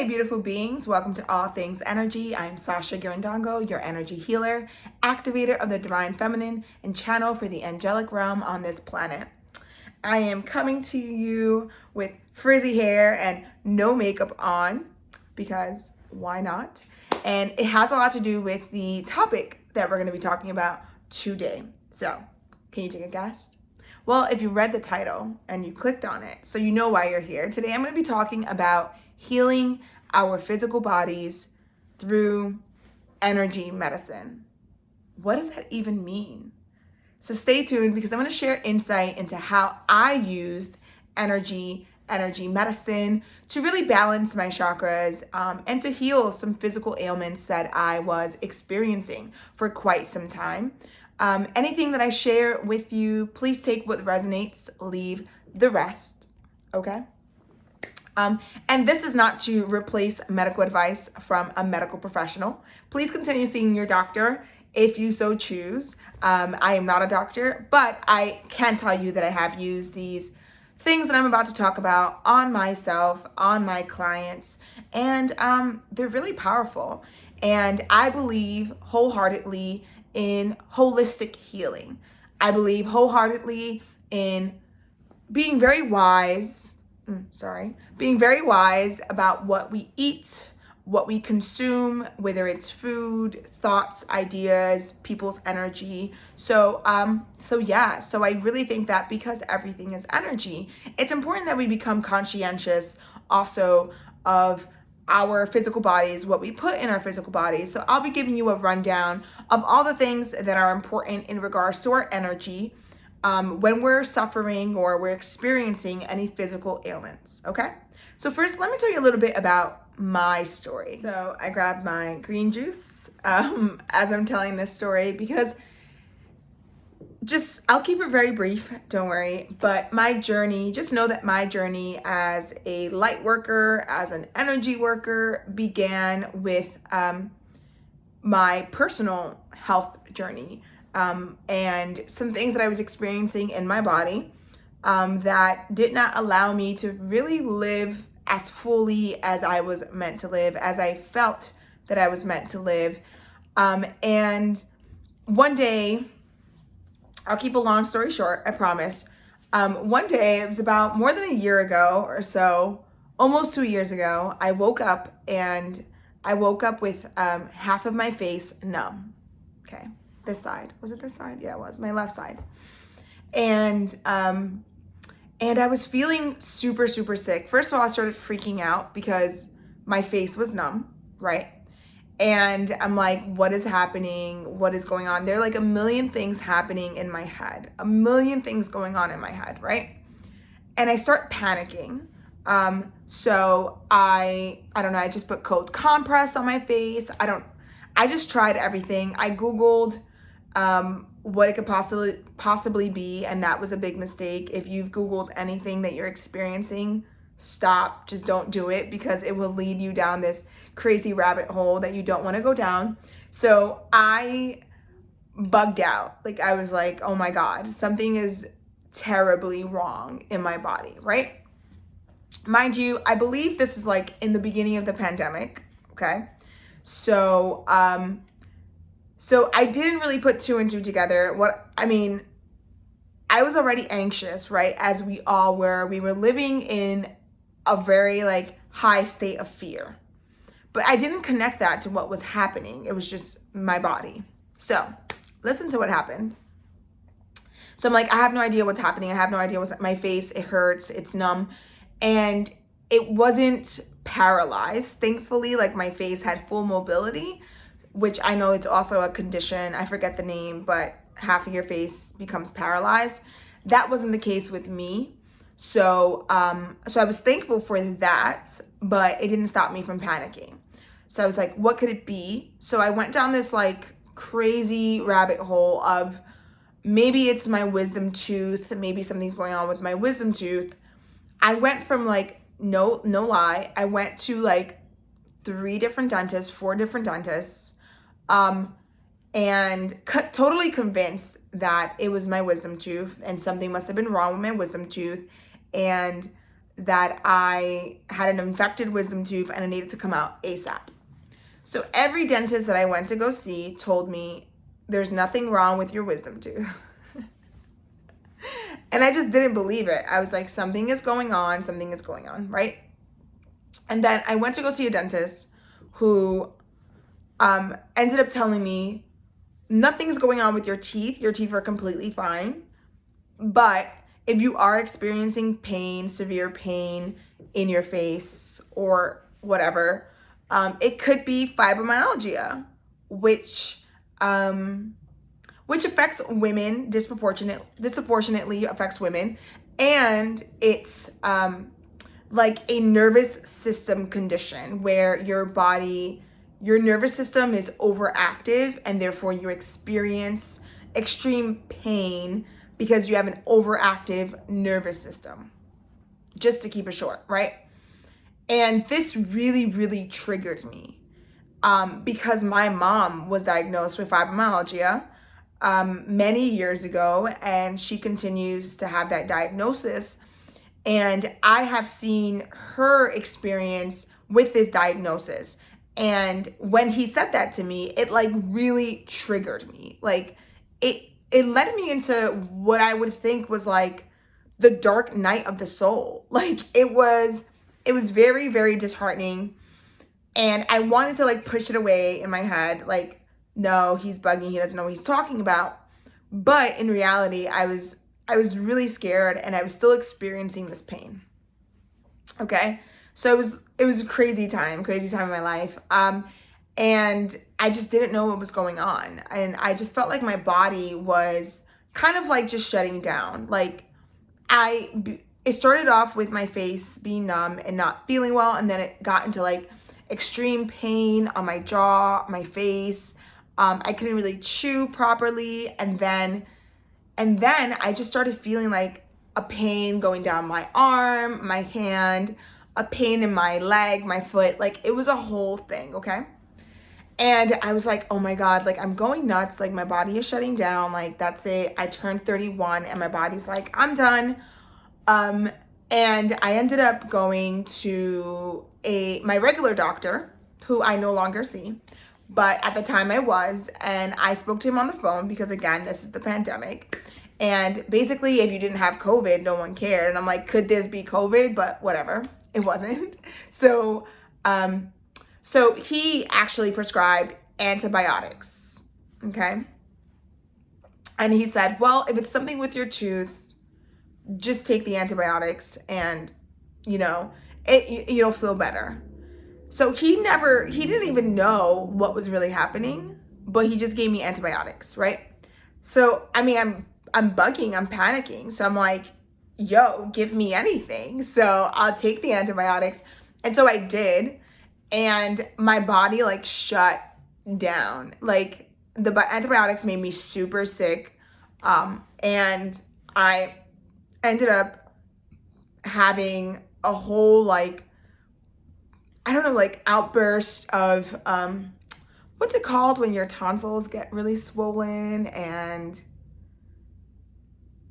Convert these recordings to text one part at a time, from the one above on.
Hey, beautiful beings. Welcome to All Things Energy. I'm Sasha Girandongo, your energy healer, activator of the divine feminine, and channel for the angelic realm on this planet. I am coming to you with frizzy hair and no makeup on because why not? And it has a lot to do with the topic that we're going to be talking about today. So, can you take a guess? Well, if you read the title and you clicked on it, so you know why you're here. Today I'm going to be talking about healing our physical bodies through energy medicine. What does that even mean? So stay tuned because I'm going to share insight into how I used energy medicine to really balance my chakras and to heal some physical ailments that I was experiencing for quite some time. Anything that I share with you, please take what resonates, leave the rest, okay? And this is not to replace medical advice from a medical professional. Please continue seeing your doctor if you so choose. I am not a doctor, but I can tell you that I have used these things that I'm about to talk about on myself, on my clients, and they're really powerful. And I believe wholeheartedly in holistic healing. I believe wholeheartedly in being very wise about what we eat, what we consume, whether it's food, thoughts, ideas, people's energy. So I really think that because everything is energy, it's important that we become conscientious also of our physical bodies, what we put in our physical bodies. So I'll be giving you a rundown of all the things that are important in regards to our energy when we're suffering or we're experiencing any physical ailments, okay? So first, let me tell you a little bit about my story. So I grabbed my green juice as I'm telling this story because I'll keep it very brief, don't worry, but my journey, just know that my journey as a light worker, as an energy worker began with my personal health journey. And some things that I was experiencing in my body that did not allow me to really live as fully as I was meant to live, as I felt that I was meant to live. And one day, I'll keep a long story short, I promise. One day, it was about more than a year ago or so, almost 2 years ago, I woke up with half of my face numb. Okay. This side. Was it this side? Yeah, it was. My left side. And I was feeling super, super sick. First of all, I started freaking out because my face was numb, right? And I'm like, what is happening? What is going on? There are like a million things happening in my head. A million things going on in my head, right? And I start panicking. So I don't know, I just put cold compress on my face. I just tried everything. I Googled what it could possibly be, and that was a big mistake. If you've Googled anything that you're experiencing, stop. Just don't do it because it will lead you down this crazy rabbit hole that you don't want to go down. So I bugged out. Like I was like, oh my God, something is terribly wrong in my body, right? Mind you, I believe this is like in the beginning of the pandemic, okay? So I didn't really put two and two together. I was already anxious, right? As we all were. We were living in a very like high state of fear. But I didn't connect that to what was happening. It was just my body. So listen to what happened. So I'm like, I have no idea what's happening. I have no idea what's my face. It hurts. It's numb. And it wasn't paralyzed. Thankfully, like my face had full mobility, which I know it's also a condition. I forget the name, but half of your face becomes paralyzed. That wasn't the case with me. So I was thankful for that, but it didn't stop me from panicking. So I was like, what could it be? So I went down this like crazy rabbit hole of maybe it's my wisdom tooth. Maybe something's going on with my wisdom tooth. I went from like, no lie. I went to like 4 different dentists, and totally convinced that it was my wisdom tooth and something must have been wrong with my wisdom tooth and that I had an infected wisdom tooth and it needed to come out ASAP. So every dentist that I went to go see told me, there's nothing wrong with your wisdom tooth. And I just didn't believe it. I was like, something is going on, right? And then I went to go see a dentist who ended up telling me, nothing's going on with your teeth. Your teeth are completely fine. But if you are experiencing pain, severe pain in your face or whatever, it could be fibromyalgia, which affects women disproportionately affects women, and it's like a nervous system condition where your nervous system is overactive and therefore you experience extreme pain because you have an overactive nervous system. Just to keep it short, right? And this really, really triggered me because my mom was diagnosed with fibromyalgia many years ago, and she continues to have that diagnosis. And I have seen her experience with this diagnosis. And when he said that to me, it like really triggered me. Like it led me into what I would think was like the dark night of the soul. Like it was very, very disheartening. And I wanted to like push it away in my head. Like, no, he's bugging. He doesn't know what he's talking about. But in reality, I was really scared and I was still experiencing this pain. Okay. So it was a crazy time in my life. And I just didn't know what was going on. And I just felt like my body was kind of like just shutting down. Like it started off with my face being numb and not feeling well. And then it got into like extreme pain on my jaw, my face. I couldn't really chew properly. And then I just started feeling like a pain going down my arm, my hand, a pain in my leg, my foot. Like it was a whole thing, okay? And I was like, oh my God, like I'm going nuts. Like my body is shutting down. Like that's it. I turned 31 and my body's like, I'm done. And I ended up going to my regular doctor, who I no longer see. But at the time I was, and I spoke to him on the phone because again, this is the pandemic. And basically, if you didn't have COVID, no one cared. And I'm like, could this be COVID? But whatever, it wasn't. So he actually prescribed antibiotics, okay? And he said, well, if it's something with your tooth, just take the antibiotics and, you'll feel better. So he didn't even know what was really happening, but he just gave me antibiotics, right? So, I mean, I'm bugging, I'm panicking. So I'm like, yo, give me anything. So I'll take the antibiotics. And so I did. And my body like shut down. Like the antibiotics made me super sick. And I ended up having a whole like, I don't know, like outburst of, what's it called when your tonsils get really swollen and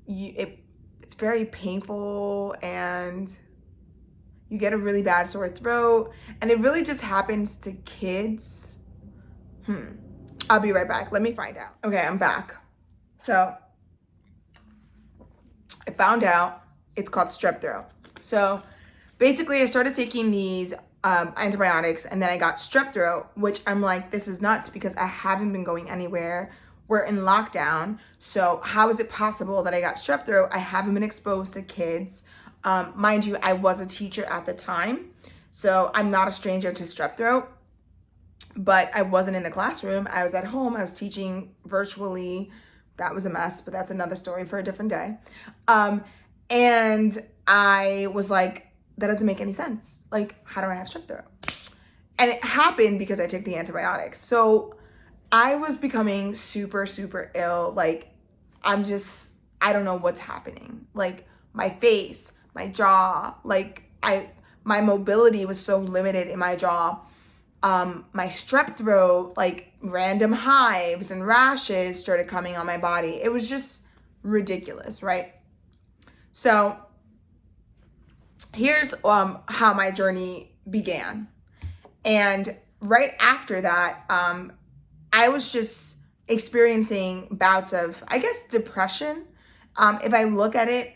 it's very painful and you get a really bad sore throat, and it really just happens to kids. I'll be right back. Let me find out. Okay, I'm back. So I found out it's called strep throat. So basically I started taking these antibiotics and then I got strep throat, which I'm like, this is nuts because I haven't been going anywhere. We're in lockdown. So how is it possible that I got strep throat? I haven't been exposed to kids. Mind you, I was a teacher at the time, so I'm not a stranger to strep throat, but I wasn't in the classroom. I was at home. I was teaching virtually. That was a mess, but that's another story for a different day. And I was like, that doesn't make any sense. Like, how do I have strep throat? And it happened because I took the antibiotics. So I was becoming super, super ill. Like, I don't know what's happening. Like my face, my jaw, like my mobility was so limited in my jaw. My strep throat, like random hives and rashes started coming on my body. It was just ridiculous, right? So here's how my journey began. And right after that, I was just experiencing bouts of, I guess, depression. If I look at it,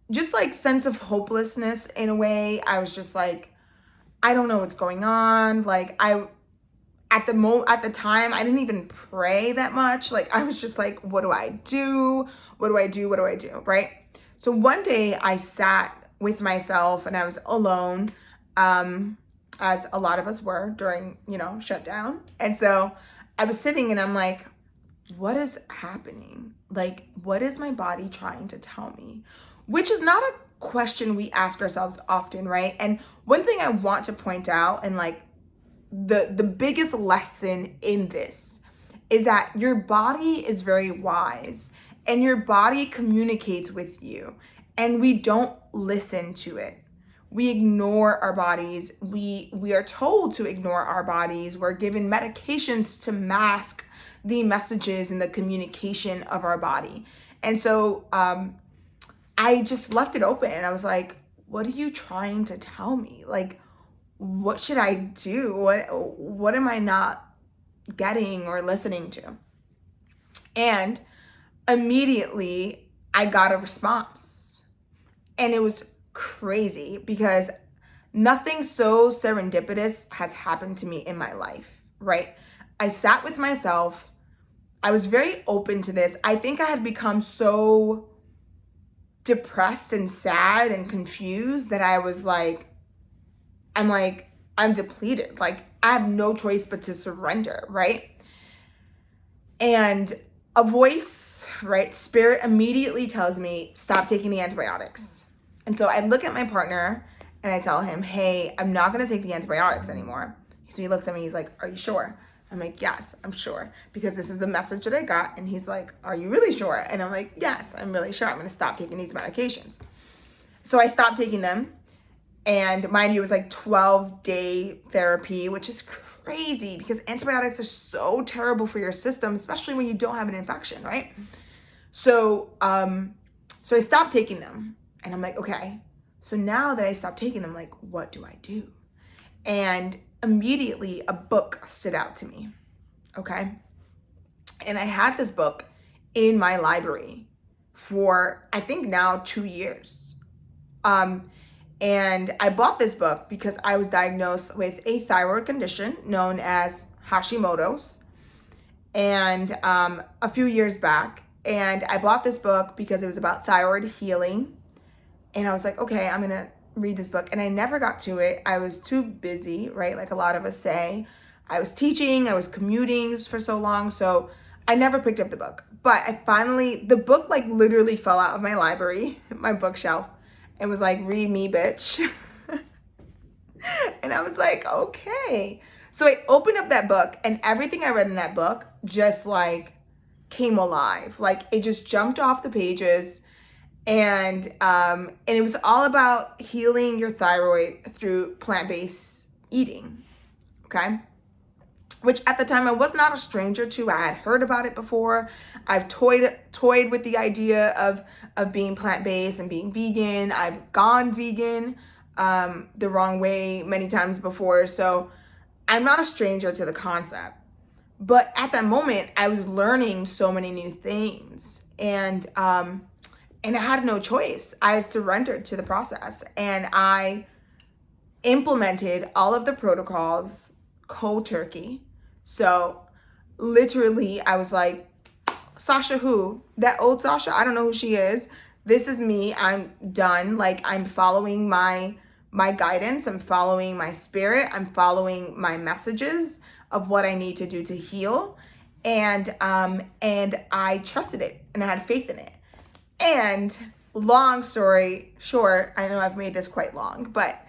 just like sense of hopelessness in a way. I was just like, I don't know what's going on. Like at the time, I didn't even pray that much. Like I was just like, what do I do? What do I do? What do I do? Right? So one day I sat with myself and I was alone, as a lot of us were during, shutdown. And so I was sitting and I'm like, what is happening? Like, what is my body trying to tell me? Which is not a question we ask ourselves often, right? And one thing I want to point out, and like the biggest lesson in this, is that your body is very wise and your body communicates with you, and we don't listen to it. We ignore our bodies. We are told to ignore our bodies. We're given medications to mask the messages and the communication of our body. And so I just left it open and I was like, what are you trying to tell me? Like, what should I do? What am I not getting or listening to? And immediately I got a response. And it was crazy because nothing so serendipitous has happened to me in my life, right? I sat with myself. I was very open to this. I think I had become so depressed and sad and confused that I was like, I'm depleted. Like, I have no choice but to surrender, right? And a voice, right, spirit immediately tells me, stop taking the antibiotics. And so I look at my partner and I tell him, hey, I'm not going to take the antibiotics anymore. So he looks at me, he's like, are you sure? I'm like, yes, I'm sure, because this is the message that I got. And he's like, are you really sure? And I'm like, yes, I'm really sure. I'm going to stop taking these medications. So I stopped taking them. And mind you, it was like 12-day therapy, which is crazy because antibiotics are so terrible for your system, especially when you don't have an infection, right? So I stopped taking them and I'm like, okay, so now that I stopped taking them, like, what do I do? And immediately a book stood out to me, okay? And I had this book in my library for, I think now 2 years. And I bought this book because I was diagnosed with a thyroid condition known as Hashimoto's, and a few years back. And I bought this book because it was about thyroid healing. And I was like, okay, I'm going to read this book. And I never got to it. I was too busy, right? Like a lot of us say. I was teaching, I was commuting for so long. So I never picked up the book. But the book like literally fell out of my library, my bookshelf. It was like, read me, bitch. And I was like, okay. So I opened up that book and everything I read in that book just like came alive. Like it just jumped off the pages. And it was all about healing your thyroid through plant-based eating. Okay. Which at the time I was not a stranger to. I had heard about it before. I've toyed with the idea of being plant-based and being vegan. I've gone vegan the wrong way many times before. So I'm not a stranger to the concept. But at that moment, I was learning so many new things. And I had no choice. I surrendered to the process. And I implemented all of the protocols cold turkey. So literally I was like, Sasha who? That old Sasha? I don't know who she is. This is me. I'm done. Like I'm following my guidance. I'm following my spirit. I'm following my messages of what I need to do to heal. And I trusted it and I had faith in it. And long story short, I know I've made this quite long, but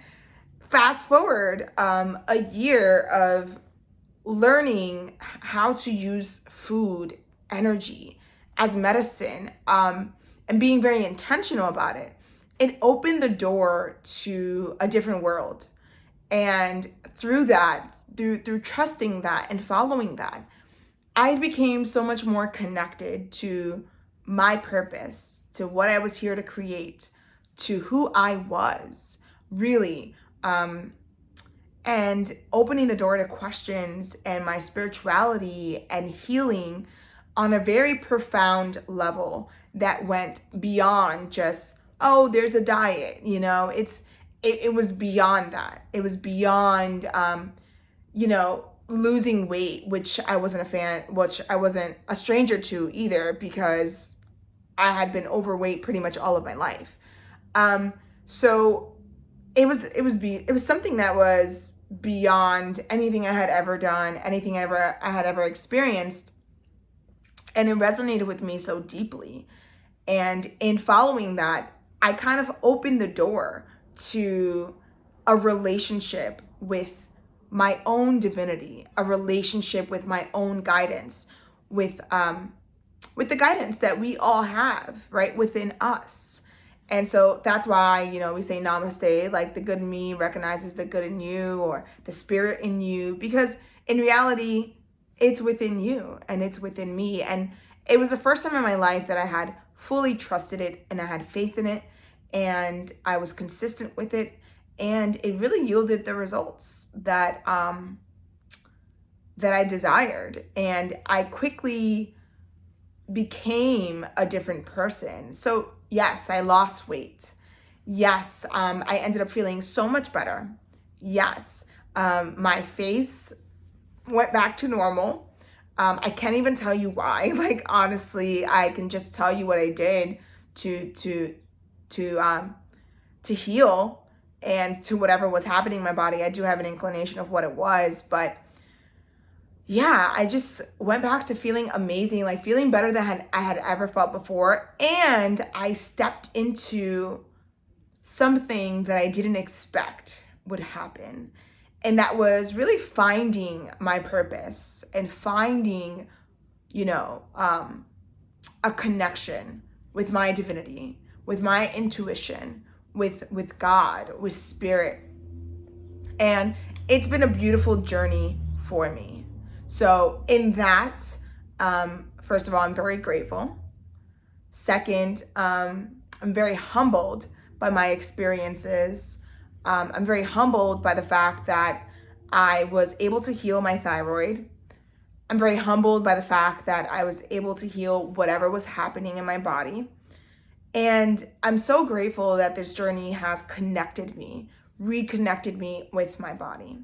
fast forward a year of learning how to use food, energy as medicine, and being very intentional about it. It opened the door to a different world. And through that, through trusting that and following that, I became so much more connected to my purpose, to what I was here to create, to who I was, really. And opening the door to questions and my spirituality and healing on a very profound level that went beyond just, oh, there's a diet, you know. It was beyond that. It was beyond you know, losing weight, which I wasn't a stranger to either, because I had been overweight pretty much all of my life. So it was something that was beyond anything I had ever done, anything I had ever experienced, and it resonated with me so deeply. And in following that, I kind of opened the door to a relationship with my own divinity, a relationship with my own guidance, with the guidance that we all have, right, within us. And so that's why, you know, we say namaste, like the good in me recognizes the good in you, or the spirit in you, because in reality, it's within you and it's within me. And it was the first time in my life that I had fully trusted it, and I had faith in it, and I was consistent with it, and it really yielded the results that that I desired. And I quickly became a different person. So yes, I lost weight. Yes, I ended up feeling so much better. Yes, my face went back to normal. I can't even tell you why. Like, honestly, I can just tell you what I did to heal and to whatever was happening in my body. I do have an inclination of what it was, but yeah, I just went back to feeling amazing, like feeling better than I had ever felt before. And I stepped into something that I didn't expect would happen. And that was really finding my purpose and finding, you know, a connection with my divinity, with my intuition, with God, with spirit. And it's been a beautiful journey for me. So in that, first of all, I'm very grateful. Second, I'm very humbled by my experiences. I'm very humbled by the fact that I was able to heal my thyroid. I'm very humbled by the fact that I was able to heal whatever was happening in my body. And I'm so grateful that this journey has connected me, reconnected me with my body.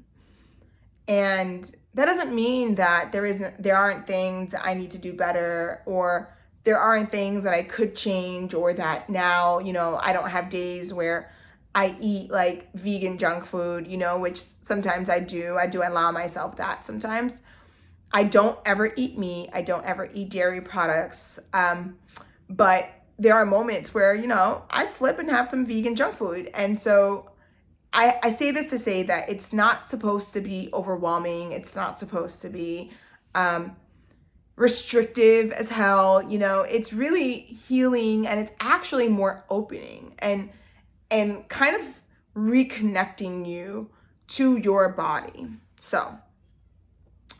And that doesn't mean that there aren't things I need to do better, or there aren't things that I could change, or that now, you know, I don't have days where I eat like vegan junk food, you know, which sometimes I do. I do allow myself that sometimes. I don't ever eat meat. I don't ever eat dairy products. But there are moments where, you know, I slip and have some vegan junk food. And so I say this to say that it's not supposed to be overwhelming. It's not supposed to be restrictive as hell. You know, it's really healing, and it's actually more opening and kind of reconnecting you to your body. So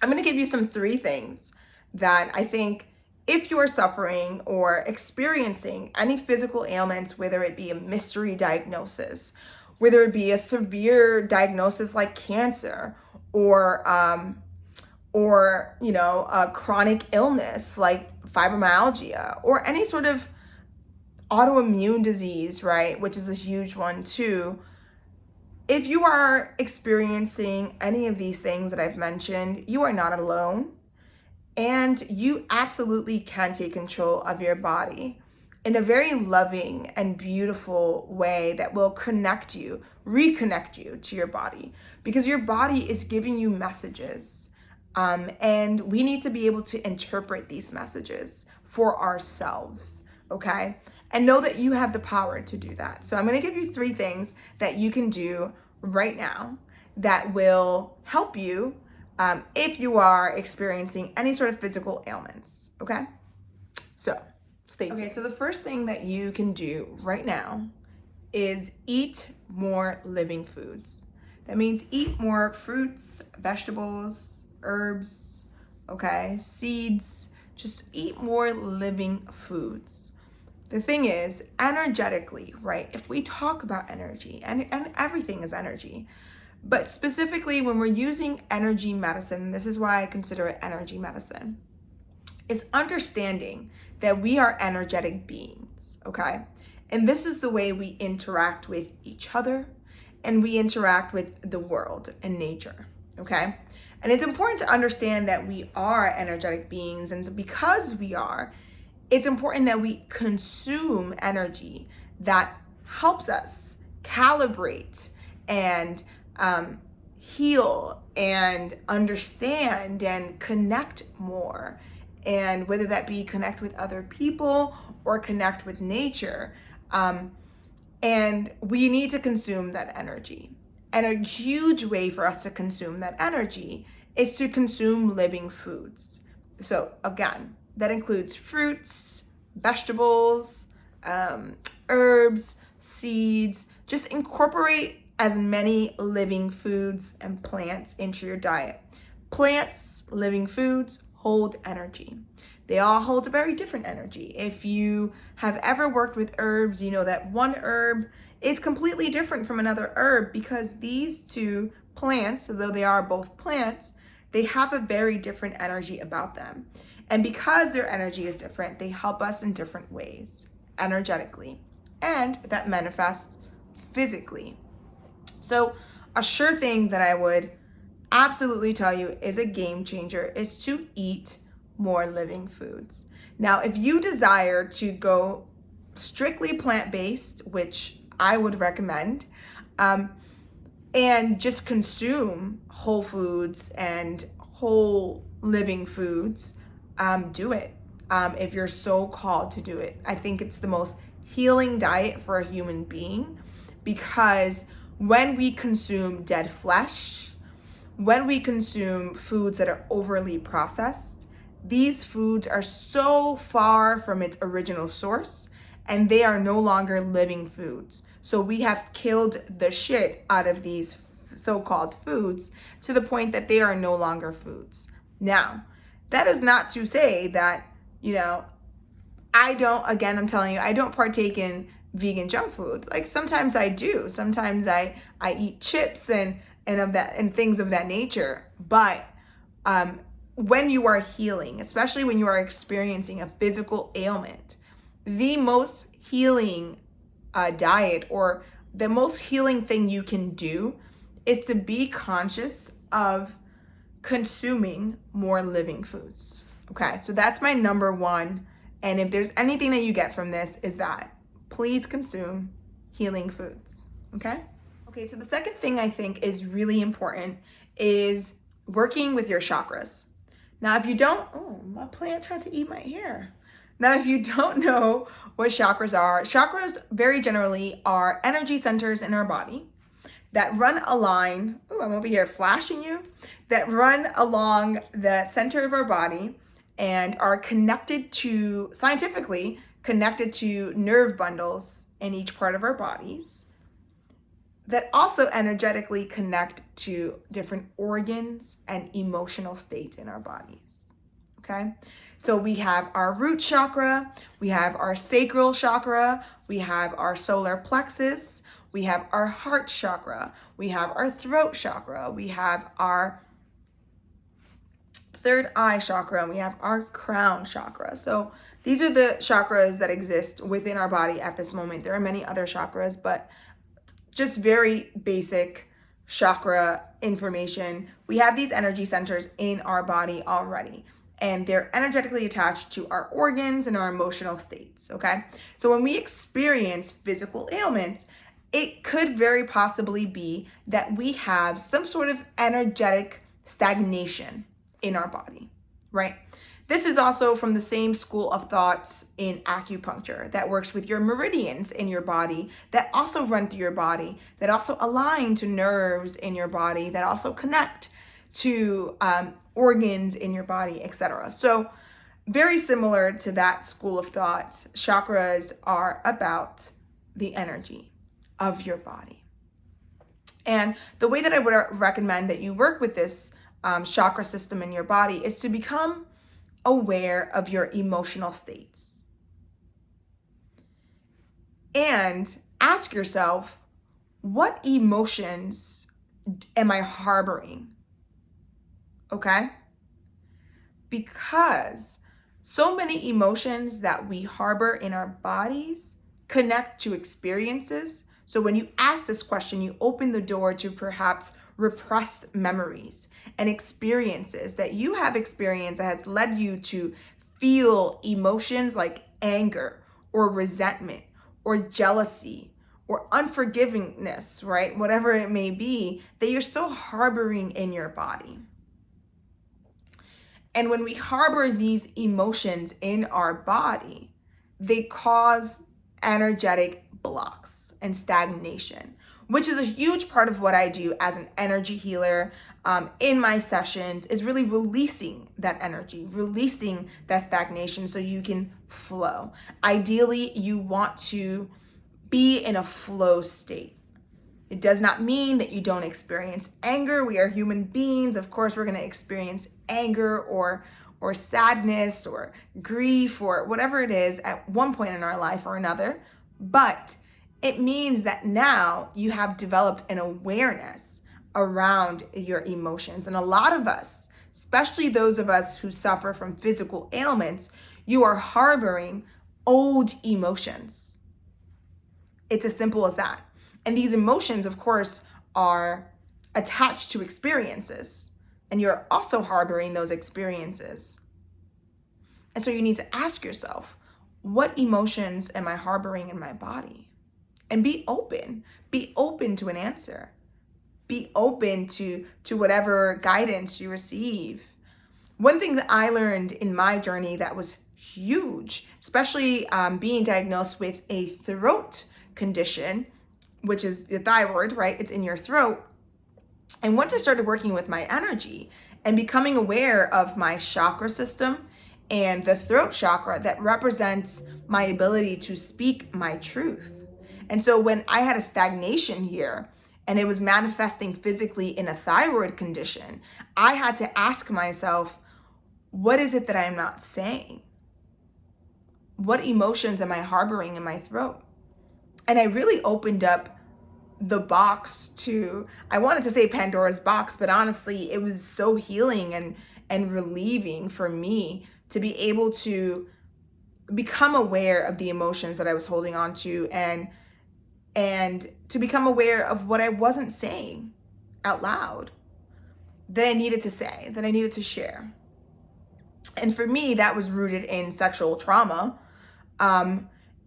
I'm going to give you some 3 things that I think, if you are suffering or experiencing any physical ailments, whether it be a mystery diagnosis, whether it be a severe diagnosis like cancer, or you know, a chronic illness like fibromyalgia, or any sort of autoimmune disease, right, which is a huge one too. If you are experiencing any of these things that I've mentioned, you are not alone, and you absolutely can take control of your body in a very loving and beautiful way that will reconnect you to your body, because your body is giving you messages. And we need to be able to interpret these messages for ourselves, okay? And know that you have the power to do that. So I'm going to give you 3 things that you can do right now that will help you if you are experiencing any sort of physical ailments, okay? So stay tuned. Okay, so the first thing that you can do right now is eat more living foods. That means eat more fruits, vegetables, herbs, okay, seeds. Just eat more living foods. the thing is, energetically, right? If we talk about energy, and everything is energy, but specifically when we're using energy medicine, this is why I consider it energy medicine, is understanding that we are energetic beings, okay? And this is the way we interact with each other and we interact with the world and nature, okay? And it's important to understand that we are energetic beings, and because we are, it's important that we consume energy that helps us calibrate and heal and understand and connect more. And whether that be connect with other people or connect with nature. And we need to consume that energy. And a huge way for us to consume that energy is to consume living foods. So again, that includes fruits, vegetables, herbs, seeds. Just incorporate as many living foods and plants into your diet. Plants, living foods hold energy. They all hold a very different energy. If you have ever worked with herbs, you know that one herb is completely different from another herb because these two plants, though they are both plants, they have a very different energy about them. And because their energy is different, they help us in different ways, energetically, and that manifests physically. So a sure thing that I would absolutely tell you is a game changer is to eat more living foods. Now, if you desire to go strictly plant-based, which I would recommend, and just consume whole foods and whole living foods, do it. If you're so called to do it. I think it's the most healing diet for a human being, because when we consume dead flesh, when we consume foods that are overly processed, these foods are so far from its original source and they are no longer living foods. So we have killed the shit out of these so-called foods to the point that they are no longer foods. Now, that is not to say that, I'm telling you, I don't partake in vegan junk food. Like sometimes I do. Sometimes I eat chips and things of that nature. But when you are healing, especially when you are experiencing a physical ailment, the most healing diet or the most healing thing you can do is to be conscious of consuming more living foods. Okay, so that's my number one. And if there's anything that you get from this, is that please consume healing foods. Okay? Okay, so the second thing I think is really important is working with your chakras. Now, if you don't, my plant tried to eat my hair. Now, if you don't know what chakras very generally are energy centers in our body that run a line. I'm over here flashing you. That run along the center of our body and are scientifically connected to nerve bundles in each part of our bodies that also energetically connect to different organs and emotional states in our bodies, okay? So we have our root chakra, we have our sacral chakra, we have our solar plexus, we have our heart chakra, we have our throat chakra, we have our third eye chakra, and we have our crown chakra. So these are the chakras that exist within our body at this moment. There are many other chakras, but just very basic chakra information. We have these energy centers in our body already, and they're energetically attached to our organs and our emotional states, okay? So when we experience physical ailments, it could very possibly be that we have some sort of energetic stagnation in our body, right? This is also from the same school of thought in acupuncture that works with your meridians in your body that also run through your body, that also align to nerves in your body, that also connect to organs in your body, etc. So very similar to that school of thought, chakras are about the energy of your body. And the way that I would recommend that you work with this chakra system in your body is to become aware of your emotional states. And ask yourself, what emotions am I harboring? Okay? Because so many emotions that we harbor in our bodies connect to experiences. So when you ask this question, you open the door to perhaps repressed memories and experiences that you have experienced that has led you to feel emotions like anger or resentment or jealousy or unforgivingness, right? Whatever it may be, that you're still harboring in your body. And when we harbor these emotions in our body, they cause energetic blocks and stagnation, which is a huge part of what I do as an energy healer in my sessions, is really releasing that energy, releasing that stagnation so you can flow. Ideally, you want to be in a flow state. It does not mean that you don't experience anger. We are human beings. Of course, we're going to experience anger or sadness or grief or whatever it is at one point in our life or another. But it means that now you have developed an awareness around your emotions. And a lot of us, especially those of us who suffer from physical ailments, you are harboring old emotions. It's as simple as that. And these emotions, of course, are attached to experiences. And you're also harboring those experiences. And so you need to ask yourself, what emotions am I harboring in my body? And be open. Be open to an answer. Be open to whatever guidance you receive. One thing that I learned in my journey that was huge, especially being diagnosed with a throat condition, which is the thyroid, right? It's in your throat. And once I started working with my energy and becoming aware of my chakra system and the throat chakra that represents my ability to speak my truth. And so when I had a stagnation here and it was manifesting physically in a thyroid condition, I had to ask myself, what is it that I'm not saying? What emotions am I harboring in my throat? And I really opened up the box to, I wanted to say Pandora's box, but honestly, it was so healing and relieving for me to be able to become aware of the emotions that I was holding on to and to become aware of what I wasn't saying out loud that I needed to say, that I needed to share. And for me, that was rooted in sexual trauma.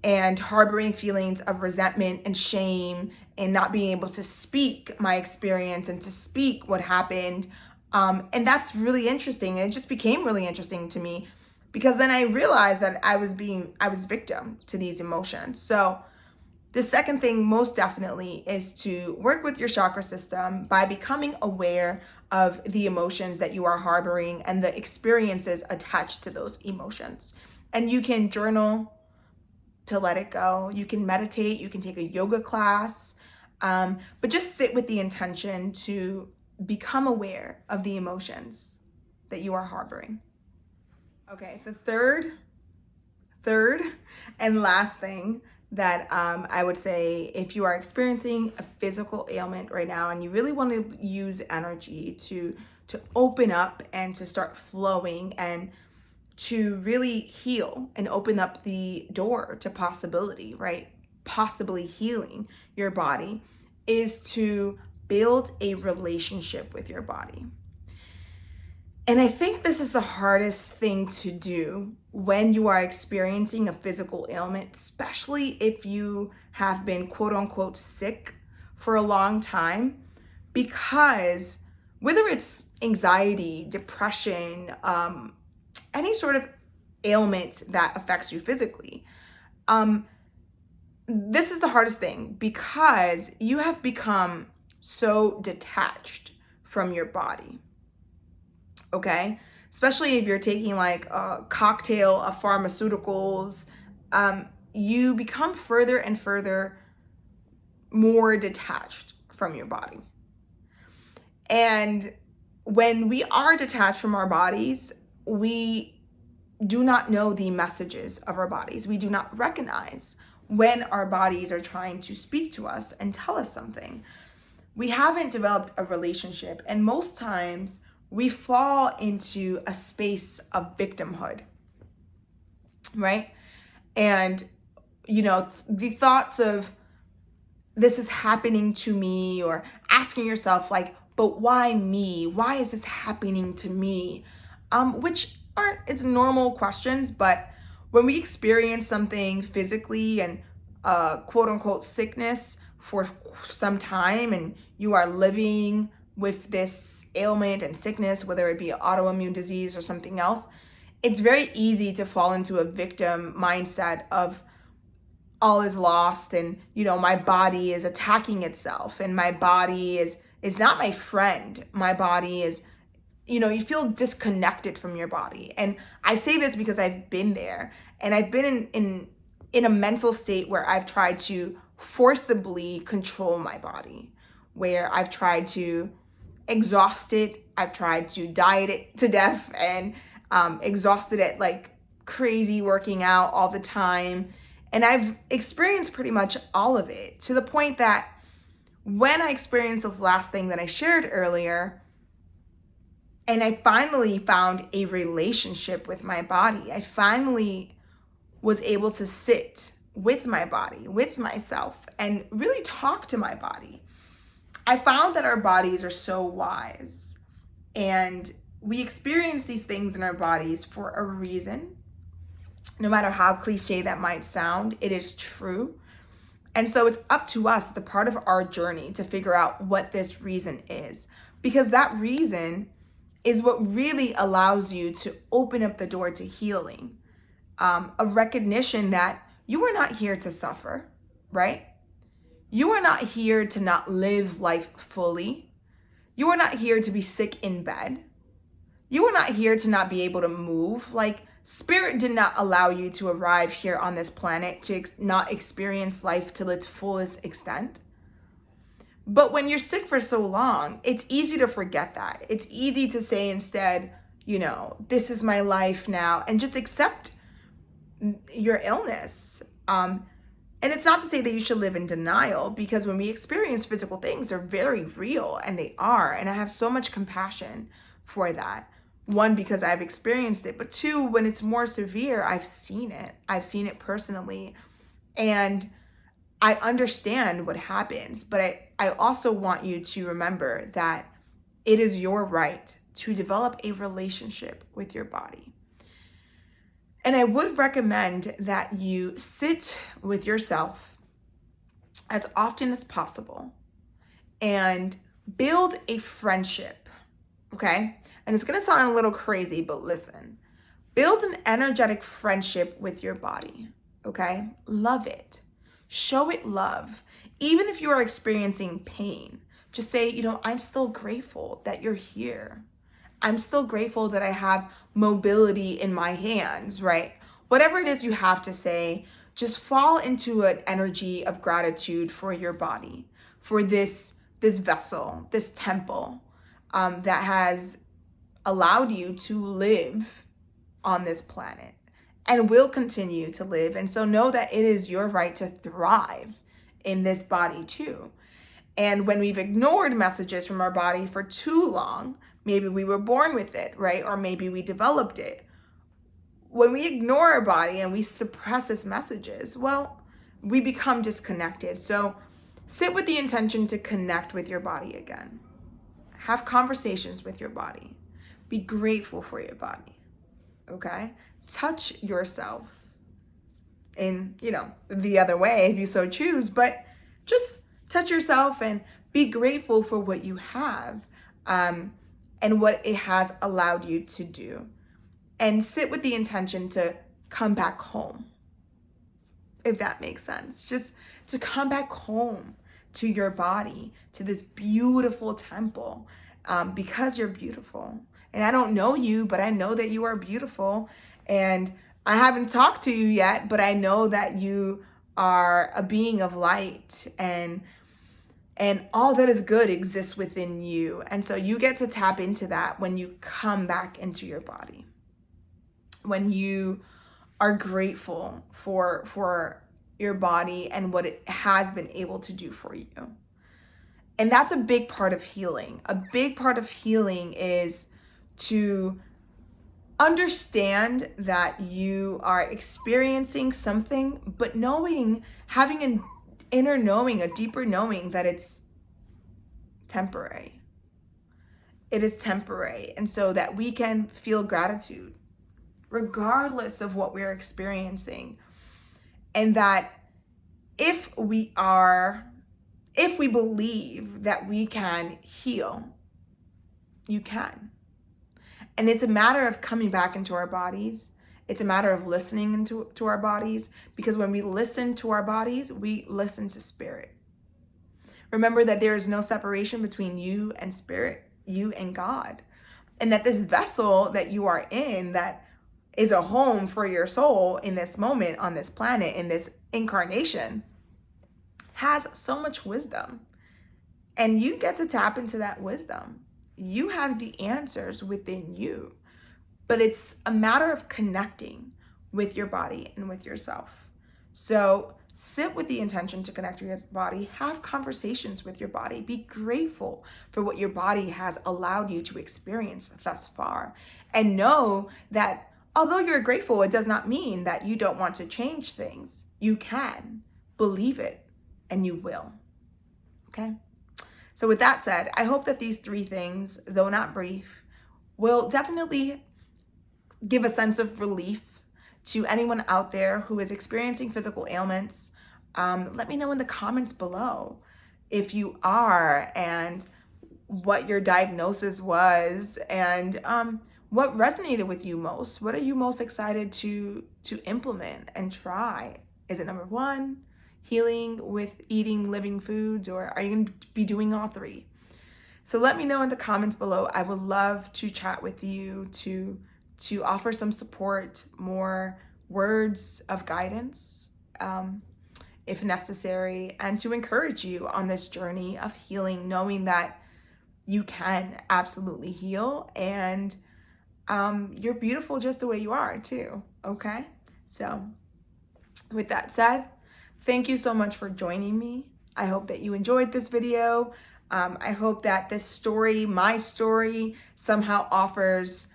And harboring feelings of resentment and shame and not being able to speak my experience and to speak what happened. And that's really interesting. And it just became really interesting to me because then I realized that I was victim to these emotions. So the second thing most definitely is to work with your chakra system by becoming aware of the emotions that you are harboring and the experiences attached to those emotions. And you can journal to let it go. You can meditate, you can take a yoga class, but just sit with the intention to become aware of the emotions that you are harboring. Okay, the third and last thing that I would say, if you are experiencing a physical ailment right now and you really want to use energy to open up and to start flowing and to really heal and open up the door to possibility, right? Possibly healing your body, is to build a relationship with your body. And I think this is the hardest thing to do when you are experiencing a physical ailment, especially if you have been quote unquote sick for a long time, because whether it's anxiety, depression, any sort of ailment that affects you physically, this is the hardest thing because you have become so detached from your body, okay? Especially if you're taking like a cocktail of pharmaceuticals, you become further and further more detached from your body. And when we are detached from our bodies, we do not know the messages of our bodies. We do not recognize when our bodies are trying to speak to us and tell us something. We haven't developed a relationship, and most times we fall into a space of victimhood, right? And, the thoughts of this is happening to me, or asking yourself like, but why me? Why is this happening to me? Which aren't, it's normal questions, but when we experience something physically and quote unquote sickness for some time, and you are living with this ailment and sickness, whether it be autoimmune disease or something else, it's very easy to fall into a victim mindset of all is lost, and my body is attacking itself, and my body is not my friend. My body is, you feel disconnected from your body. And I say this because I've been there, and I've been in a mental state where I've tried to forcibly control my body, where I've tried to exhaust it, I've tried to diet it to death, and exhausted it like crazy, working out all the time. And I've experienced pretty much all of it, to the point that when I experienced this last thing that I shared earlier, and I finally found a relationship with my body, I finally was able to sit with my body, with myself, and really talk to my body. I found that our bodies are so wise, and we experience these things in our bodies for a reason. No matter how cliche that might sound, it is true. And so it's up to us, it's a part of our journey to figure out what this reason is, because that reason is what really allows you to open up the door to healing. A recognition that you are not here to suffer, right? You are not here to not live life fully. You are not here to be sick in bed. You are not here to not be able to move. Like, Spirit did not allow you to arrive here on this planet to not experience life to its fullest extent. But when you're sick for so long, it's easy to forget that. It's easy to say instead, this is my life now, and just accept your illness. And it's not to say that you should live in denial, because when we experience physical things, they're very real, and they are. And I have so much compassion for that. One, because I've experienced it, but two, when it's more severe, I've seen it. I've seen it personally, and I understand what happens. But I also want you to remember that it is your right to develop a relationship with your body. And I would recommend that you sit with yourself as often as possible and build a friendship, okay? And it's going to sound a little crazy, but listen. Build an energetic friendship with your body, okay? Love it. Show it love. Even if you are experiencing pain, just say, I'm still grateful that you're here. I'm still grateful that I have mobility in my hands, right? Whatever it is you have to say, just fall into an energy of gratitude for your body, for this vessel, this temple that has allowed you to live on this planet and will continue to live. And so know that it is your right to thrive in this body too. And when we've ignored messages from our body for too long, maybe we were born with it, right? Or maybe we developed it. When we ignore our body and we suppress its messages, well, we become disconnected. So sit with the intention to connect with your body again. Have conversations with your body. Be grateful for your body, okay? Touch yourself in, the other way if you so choose, but just touch yourself and be grateful for what you have and what it has allowed you to do. And sit with the intention to come back home, if that makes sense. Just to come back home to your body, to this beautiful temple, because you're beautiful. And I don't know you, but I know that you are beautiful. And I haven't talked to you yet, but I know that you are a being of light, and all that is good exists within you. And so you get to tap into that when you come back into your body. When you are grateful for your body and what it has been able to do for you. And that's a big part of healing. A big part of healing is to understand that you are experiencing something, but having an inner knowing, a deeper knowing that it's temporary. It is temporary. And so that we can feel gratitude regardless of what we're experiencing. And that if we believe that we can heal, you can. And it's a matter of coming back into our bodies. It's a matter of listening to our bodies, because when we listen to our bodies, we listen to spirit. Remember that there is no separation between you and spirit, you and God. And that this vessel that you are in, that is a home for your soul in this moment, on this planet, in this incarnation, has so much wisdom. And you get to tap into that wisdom. You have the answers within you, but it's a matter of connecting with your body and with yourself. So sit with the intention to connect with your body, have conversations with your body, be grateful for what your body has allowed you to experience thus far, and know that although you're grateful, it does not mean that you don't want to change things. You can. Believe it, and you will. Okay? So with that said, I hope that these 3 things, though not brief, will definitely give a sense of relief to anyone out there who is experiencing physical ailments. Let me know in the comments below if you are, and what your diagnosis was, and what resonated with you most. What are you most excited to implement and try? Is it number 1? Healing with eating living foods, or are you going to be doing all 3? So let me know in the comments below. I would love to chat with you, to offer some support, more words of guidance, if necessary, and to encourage you on this journey of healing, knowing that you can absolutely heal, and you're beautiful just the way you are too. Okay? So with that said, thank you so much for joining me. I hope that you enjoyed this video. I hope that this story, my story, somehow offers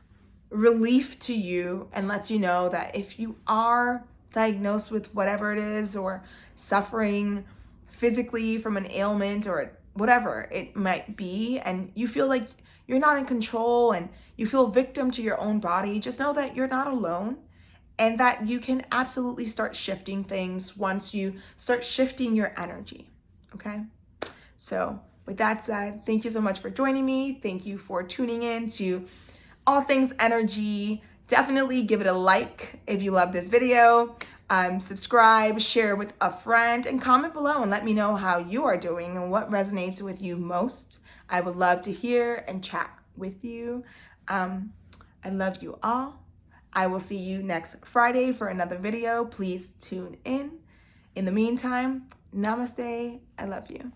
relief to you and lets you know that if you are diagnosed with whatever it is, or suffering physically from an ailment or whatever it might be, and you feel like you're not in control and you feel victim to your own body, just know that you're not alone. And that you can absolutely start shifting things once you start shifting your energy, okay? So with that said, thank you so much for joining me. Thank you for tuning in to All Things Energy. Definitely give it a like if you love this video. Subscribe, share with a friend, and comment below and let me know how you are doing and what resonates with you most. I would love to hear and chat with you. I love you all. I will see you next Friday for another video. Please tune in. In the meantime, namaste. I love you.